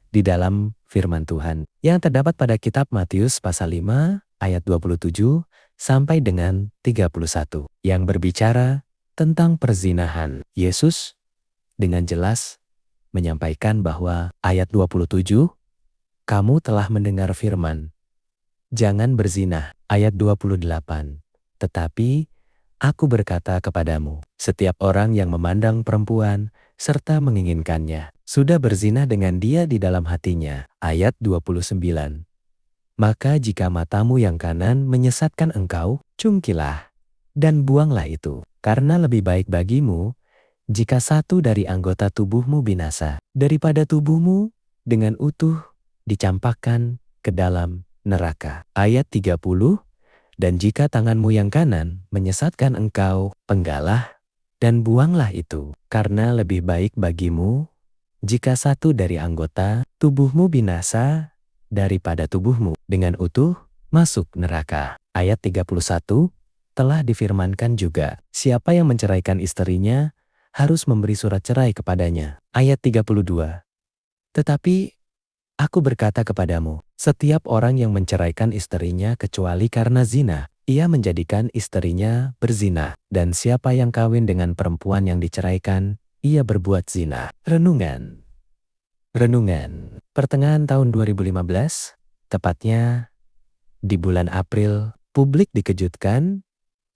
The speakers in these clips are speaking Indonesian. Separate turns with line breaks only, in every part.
di dalam firman Tuhan yang terdapat pada kitab Matius pasal 5 ayat 27 sampai dengan 31 yang berbicara tentang perzinahan. Yesus dengan jelas menyampaikan bahwa ayat 27, kamu telah mendengar firman, jangan berzinah. Ayat 28, tetapi aku berkata kepadamu, setiap orang yang memandang perempuan serta menginginkannya, sudah berzinah dengan dia di dalam hatinya. Ayat 29, maka jika matamu yang kanan menyesatkan engkau, cungkilah dan buanglah itu. Karena lebih baik bagimu jika satu dari anggota tubuhmu binasa, daripada tubuhmu dengan utuh dicampakkan ke dalam neraka. Ayat 30, dan jika tanganmu yang kanan menyesatkan engkau, penggalah dan buanglah itu. Karena lebih baik bagimu jika satu dari anggota tubuhmu binasa daripada tubuhmu dengan utuh masuk neraka. Ayat 31, telah difirmankan juga, siapa yang menceraikan istrinya harus memberi surat cerai kepadanya. Ayat 32, tetapi aku berkata kepadamu, setiap orang yang menceraikan istrinya kecuali karena zina, ia menjadikan istrinya berzina. Dan siapa yang kawin dengan perempuan yang diceraikan, ia berbuat zina. Renungan. Pertengahan tahun 2015, tepatnya di bulan April, publik dikejutkan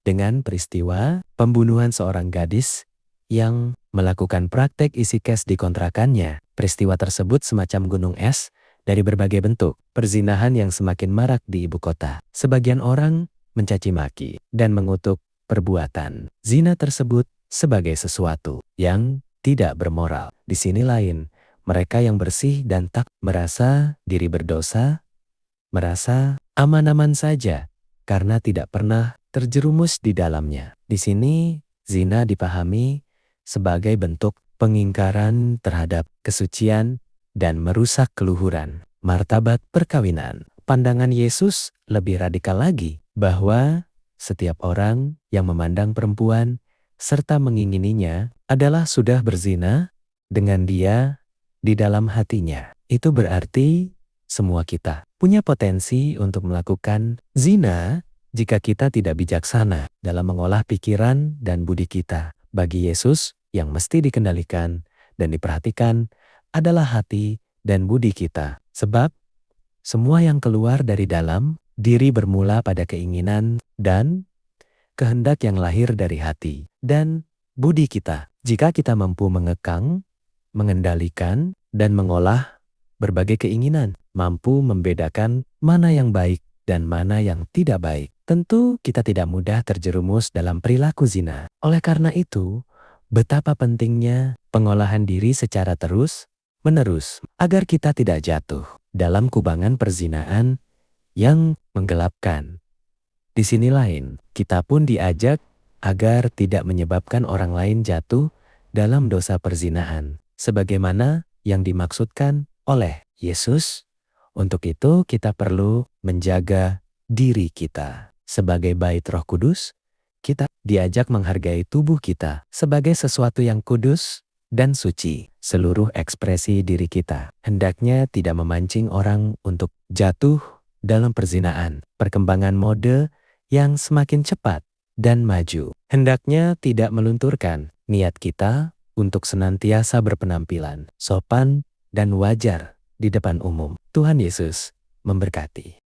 dengan peristiwa pembunuhan seorang gadis yang melakukan praktek isi cash di kontrakannya. Peristiwa tersebut semacam gunung es dari berbagai bentuk. Perzinahan yang semakin marak di ibu kota. Sebagian orang mencaci maki dan mengutuk perbuatan zina tersebut sebagai sesuatu yang tidak bermoral. Di sini lain, mereka yang bersih dan tak merasa diri berdosa, merasa aman-aman saja karena tidak pernah terjerumus di dalamnya. Di sini, zina dipahami sebagai bentuk pengingkaran terhadap kesucian dan merusak keluhuran, martabat perkawinan. Pandangan Yesus lebih radikal lagi, bahwa setiap orang yang memandang perempuan serta mengingininya adalah sudah berzina dengan dia di dalam hatinya. Itu berarti semua kita punya potensi untuk melakukan zina jika kita tidak bijaksana dalam mengolah pikiran dan budi kita. Bagi Yesus, yang mesti dikendalikan dan diperhatikan adalah hati dan budi kita. Sebab semua yang keluar dari dalam diri bermula pada keinginan dan kehendak yang lahir dari hati dan budi kita. Jika kita mampu mengekang, mengendalikan, dan mengolah berbagai keinginan, mampu membedakan mana yang baik dan mana yang tidak baik, tentu kita tidak mudah terjerumus dalam perilaku zina. Oleh karena itu, betapa pentingnya pengolahan diri secara terus-menerus agar kita tidak jatuh dalam kubangan perzinaan yang menggelapkan. Di sini lain, kita pun diajak agar tidak menyebabkan orang lain jatuh dalam dosa perzinahan, sebagaimana yang dimaksudkan oleh Yesus. Untuk itu kita perlu menjaga diri kita. Sebagai bait Roh Kudus, kita diajak menghargai tubuh kita sebagai sesuatu yang kudus dan suci. Seluruh ekspresi diri kita hendaknya tidak memancing orang untuk jatuh dalam perzinaan. Perkembangan mode yang semakin cepat dan maju hendaknya tidak melunturkan niat kita untuk senantiasa berpenampilan sopan dan wajar di depan umum. Tuhan Yesus memberkati.